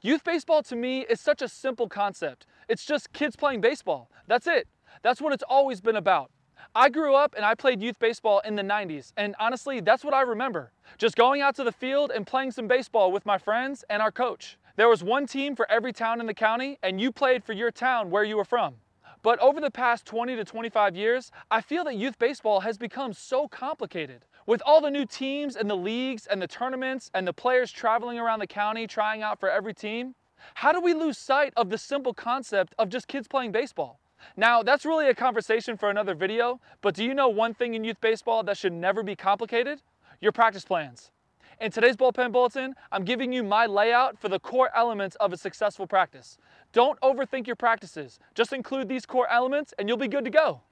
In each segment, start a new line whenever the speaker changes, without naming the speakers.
Youth baseball to me is such a simple concept. It's just kids playing baseball. That's it. That's what it's always been about. I grew up and I played youth baseball in the 90s, and honestly, that's what I remember. Just going out to the field and playing some baseball with my friends and our coach. There was one team for every town in the county, and you played for your town where you were from. But over the past 20 to 25 years, I feel that youth baseball has become so complicated. With all the new teams and the leagues and the tournaments and the players traveling around the county trying out for every team, how do we lose sight of the simple concept of just kids playing baseball? Now, that's really a conversation for another video, but do you know one thing in youth baseball that should never be complicated? Your practice plans. In today's Bullpen Bulletin, I'm giving you my layout for the core elements of a successful practice. Don't overthink your practices. Just include these core elements and you'll be good to go.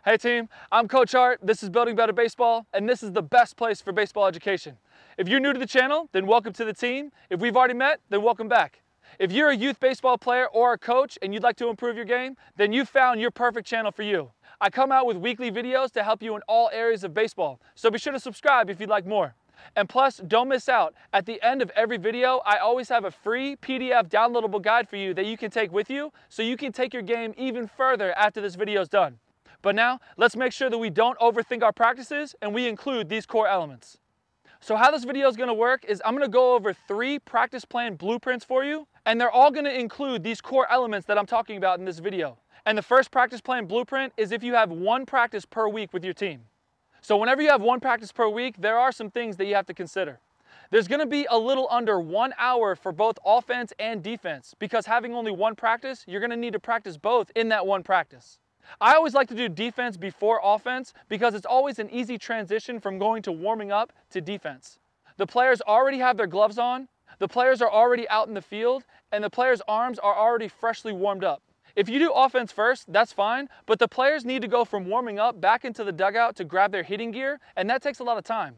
Hey team, I'm Coach Art, this is Building Better Baseball, and this is the best place for baseball education. If you're new to the channel, then welcome to the team. If we've already met, then welcome back. If you're a youth baseball player or a coach and you'd like to improve your game, then you've found your perfect channel for you. I come out with weekly videos to help you in all areas of baseball, so be sure to subscribe if you'd like more. And plus, don't miss out. At the end of every video, I always have a free PDF downloadable guide for you that you can take with you, so you can take your game even further after this video is done. But now, let's make sure that we don't overthink our practices and we include these core elements. So how this video is going to work is I'm going to go over 3 practice plan blueprints for you, and they're all going to include these core elements that I'm talking about in this video. And the first practice plan blueprint is if you have 1 practice per week with your team. So whenever you have 1 practice per week, there are some things that you have to consider. There's going to be a little under 1 hour for both offense and defense, because having only 1 practice, you're going to need to practice both in that 1 practice. I always like to do defense before offense because it's always an easy transition from going to warming up to defense. The players already have their gloves on, the players are already out in the field, and the players' arms are already freshly warmed up. If you do offense first, that's fine, but the players need to go from warming up back into the dugout to grab their hitting gear, and that takes a lot of time.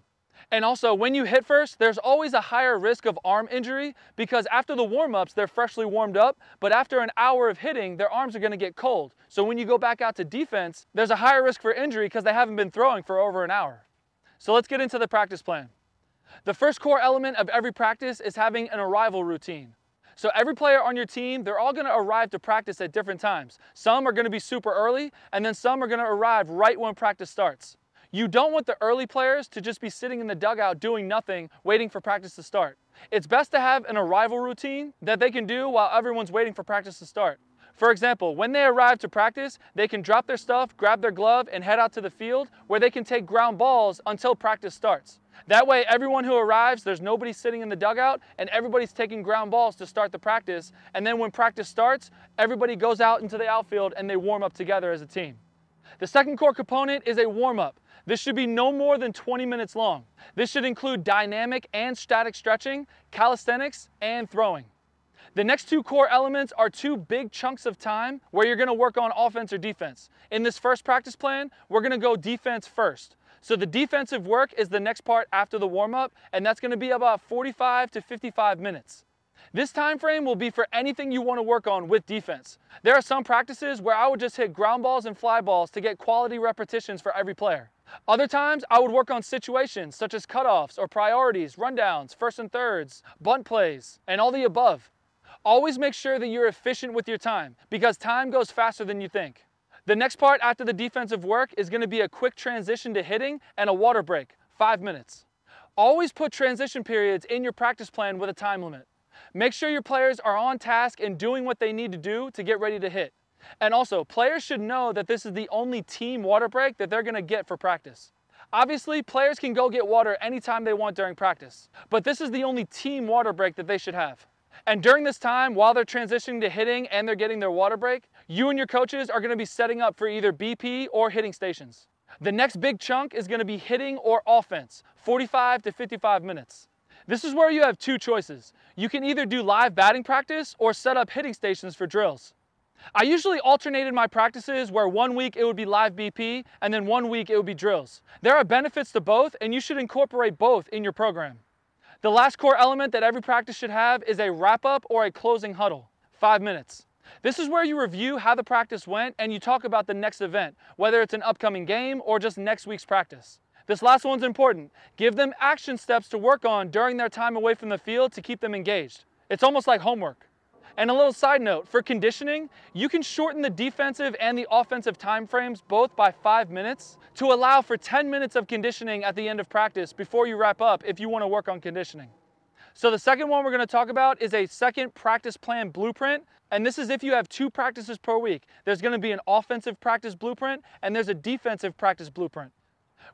And also, when you hit first, there's always a higher risk of arm injury because after the warm-ups, they're freshly warmed up, but after an hour of hitting, their arms are going to get cold. So when you go back out to defense, there's a higher risk for injury because they haven't been throwing for over an hour. So let's get into the practice plan. The first core element of every practice is having an arrival routine. So every player on your team, they're all going to arrive to practice at different times. Some are going to be super early, and then some are going to arrive right when practice starts. You don't want the early players to just be sitting in the dugout doing nothing, waiting for practice to start. It's best to have an arrival routine that they can do while everyone's waiting for practice to start. For example, when they arrive to practice, they can drop their stuff, grab their glove, and head out to the field where they can take ground balls until practice starts. That way, everyone who arrives, there's nobody sitting in the dugout, and everybody's taking ground balls to start the practice. And then when practice starts, everybody goes out into the outfield and they warm up together as a team. The second core component is a warm-up. This should be no more than 20 minutes long. This should include dynamic and static stretching, calisthenics, and throwing. The next 2 core elements are 2 big chunks of time where you're going to work on offense or defense. In this first practice plan, we're going to go defense first. So the defensive work is the next part after the warm-up, and that's going to be about 45 to 55 minutes. This time frame will be for anything you want to work on with defense. There are some practices where I would just hit ground balls and fly balls to get quality repetitions for every player. Other times, I would work on situations such as cutoffs or priorities, rundowns, first and thirds, bunt plays, and all the above. Always make sure that you're efficient with your time because time goes faster than you think. The next part after the defensive work is going to be a quick transition to hitting and a water break, 5 minutes. Always put transition periods in your practice plan with a time limit. Make sure your players are on task and doing what they need to do to get ready to hit. And also, players should know that this is the only team water break that they're going to get for practice. Obviously, players can go get water anytime they want during practice, but this is the only team water break that they should have. And during this time, while they're transitioning to hitting and they're getting their water break, you and your coaches are going to be setting up for either BP or hitting stations. The next big chunk is going to be hitting or offense, 45 to 55 minutes. This is where you have 2 choices. You can either do live batting practice or set up hitting stations for drills. I usually alternated my practices where 1 week it would be live BP and then 1 week it would be drills. There are benefits to both and you should incorporate both in your program. The last core element that every practice should have is a wrap-up or a closing huddle, 5 minutes. This is where you review how the practice went and you talk about the next event, whether it's an upcoming game or just next week's practice. This last one's important. Give them action steps to work on during their time away from the field to keep them engaged. It's almost like homework. And a little side note, for conditioning, you can shorten the defensive and the offensive time frames both by 5 minutes to allow for 10 minutes of conditioning at the end of practice before you wrap up if you want to work on conditioning. So the second one we're going to talk about is a second practice plan blueprint, and this is if you have 2 practices per week. There's going to be an offensive practice blueprint and there's a defensive practice blueprint.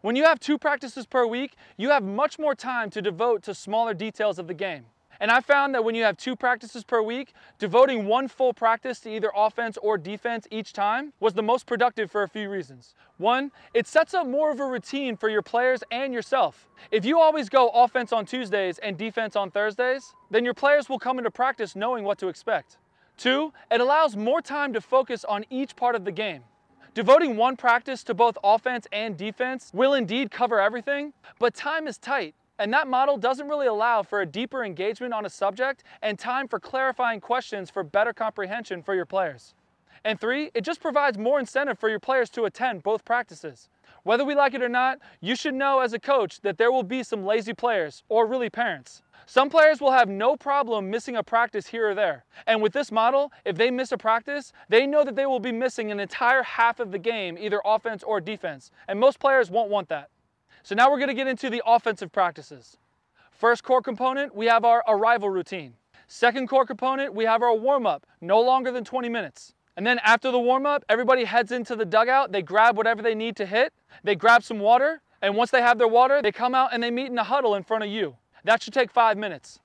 When you have 2 practices per week, you have much more time to devote to smaller details of the game. And I found that when you have 2 practices per week, devoting 1 full practice to either offense or defense each time was the most productive for a few reasons. 1, it sets up more of a routine for your players and yourself. If you always go offense on Tuesdays and defense on Thursdays, then your players will come into practice knowing what to expect. 2, it allows more time to focus on each part of the game. Devoting 1 practice to both offense and defense will indeed cover everything, but time is tight. And that model doesn't really allow for a deeper engagement on a subject and time for clarifying questions for better comprehension for your players. And 3, it just provides more incentive for your players to attend both practices. Whether we like it or not, you should know as a coach that there will be some lazy players, or really parents. Some players will have no problem missing a practice here or there. And with this model, if they miss a practice, they know that they will be missing an entire half of the game, either offense or defense. And most players won't want that. So now we're going to get into the offensive practices. First core component, we have our arrival routine. Second core component, we have our warm-up, no longer than 20 minutes. And then after the warm-up, everybody heads into the dugout, they grab whatever they need to hit, they grab some water, and once they have their water, they come out and they meet in a huddle in front of you. That should take 5 minutes.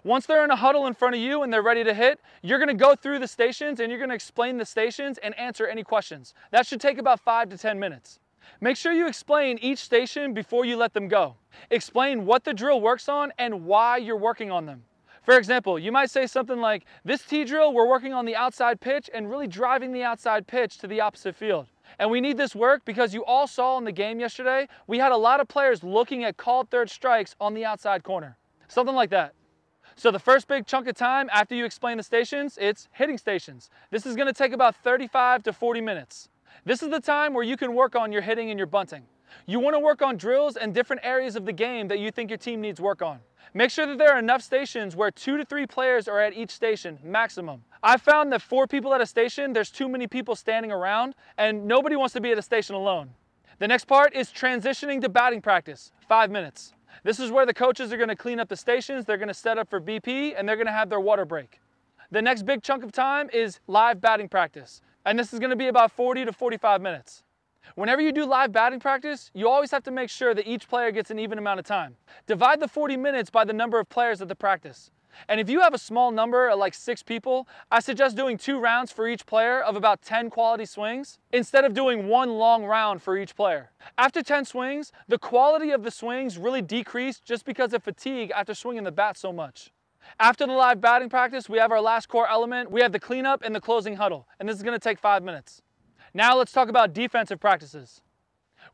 Once they're in a huddle in front of you and they're ready to hit, you're going to go through the stations and you're going to explain the stations and answer any questions. That should take about 5 to 10 minutes. Make sure you explain each station before you let them go. Explain what the drill works on and why you're working on them. For example, you might say something like, this T drill, we're working on the outside pitch and really driving the outside pitch to the opposite field. And we need this work because you all saw in the game yesterday, we had a lot of players looking at called third strikes on the outside corner. Something like that. So the first big chunk of time after you explain the stations, it's hitting stations. This is going to take about 35 to 40 minutes. This is the time where you can work on your hitting and your bunting. You want to work on drills and different areas of the game that you think your team needs work on. Make sure that there are enough stations where 2 to 3 players are at each station, maximum. I've found that 4 people at a station, there's too many people standing around, and nobody wants to be at a station alone. The next part is transitioning to batting practice, 5 minutes. This is where the coaches are going to clean up the stations, they're going to set up for BP, and they're going to have their water break. The next big chunk of time is live batting practice. And this is going to be about 40 to 45 minutes. Whenever you do live batting practice, you always have to make sure that each player gets an even amount of time. Divide the 40 minutes by the number of players at the practice. And if you have a small number, like 6 people, I suggest doing 2 rounds for each player of about 10 quality swings, instead of doing 1 long round for each player. After 10 swings, the quality of the swings really decreased just because of fatigue after swinging the bat so much. After the live batting practice, we have our last core element. We have the cleanup and the closing huddle, and this is going to take 5 minutes. Now let's talk about defensive practices.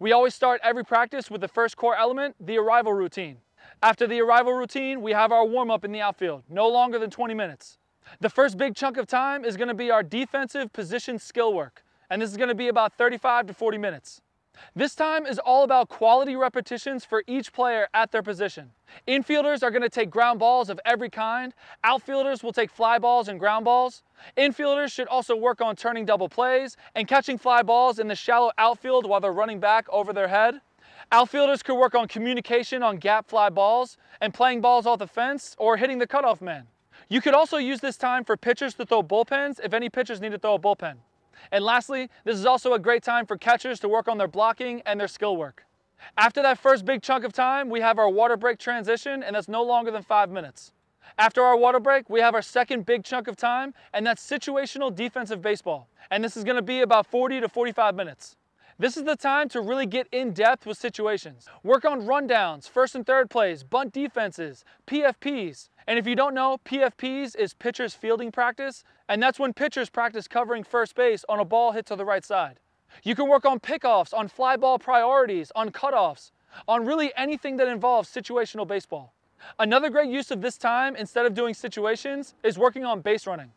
We always start every practice with the first core element, the arrival routine. After the arrival routine, we have our warm-up in the outfield, no longer than 20 minutes. The first big chunk of time is going to be our defensive position skill work, and this is going to be about 35 to 40 minutes. This time is all about quality repetitions for each player at their position. Infielders are going to take ground balls of every kind. Outfielders will take fly balls and ground balls. Infielders should also work on turning double plays and catching fly balls in the shallow outfield while they're running back over their head. Outfielders could work on communication on gap fly balls and playing balls off the fence or hitting the cutoff man. You could also use this time for pitchers to throw bullpens if any pitchers need to throw a bullpen. And lastly, this is also a great time for catchers to work on their blocking and their skill work. After that first big chunk of time, we have our water break transition, and that's no longer than 5 minutes. After our water break, we have our second big chunk of time, and that's situational defensive baseball. And this is going to be about 40 to 45 minutes. This is the time to really get in depth with situations. Work on rundowns, first and third plays, bunt defenses, PFPs. And if you don't know, PFPs is pitcher's fielding practice, and that's when pitchers practice covering first base on a ball hit to the right side. You can work on pickoffs, on fly ball priorities, on cutoffs, on really anything that involves situational baseball. Another great use of this time, instead of doing situations, is working on base running.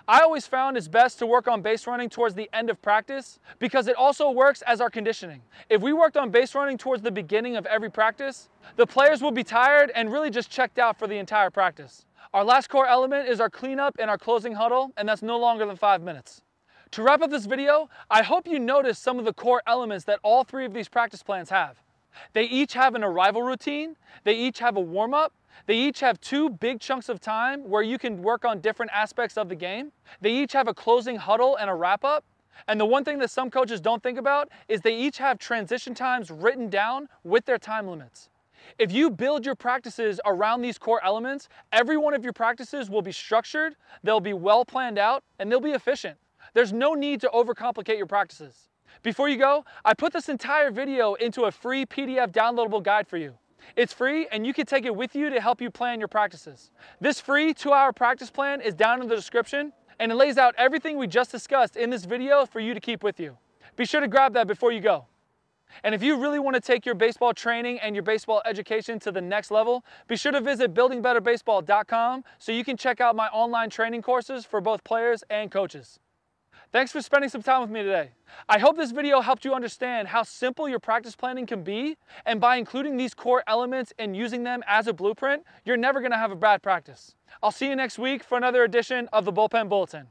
I always found it's best to work on base running towards the end of practice because it also works as our conditioning. If we worked on base running towards the beginning of every practice, the players will be tired and really just checked out for the entire practice. Our last core element is our cleanup and our closing huddle, and that's no longer than 5 minutes. To wrap up this video, I hope you noticed some of the core elements that all 3 of these practice plans have. They each have an arrival routine, they each have a warm-up, they each have 2 big chunks of time where you can work on different aspects of the game. They each have a closing huddle and a wrap-up. And the one thing that some coaches don't think about is they each have transition times written down with their time limits. If you build your practices around these core elements, every one of your practices will be structured, they'll be well planned out, and they'll be efficient. There's no need to overcomplicate your practices. Before you go, I put this entire video into a free PDF downloadable guide for you. It's free and you can take it with you to help you plan your practices. This free 2-hour practice plan is down in the description and it lays out everything we just discussed in this video for you to keep with you. Be sure to grab that before you go. And if you really want to take your baseball training and your baseball education to the next level, be sure to visit buildingbetterbaseball.com so you can check out my online training courses for both players and coaches. Thanks for spending some time with me today. I hope this video helped you understand how simple your practice planning can be, and by including these core elements and using them as a blueprint, you're never going to have a bad practice. I'll see you next week for another edition of the Bullpen Bulletin.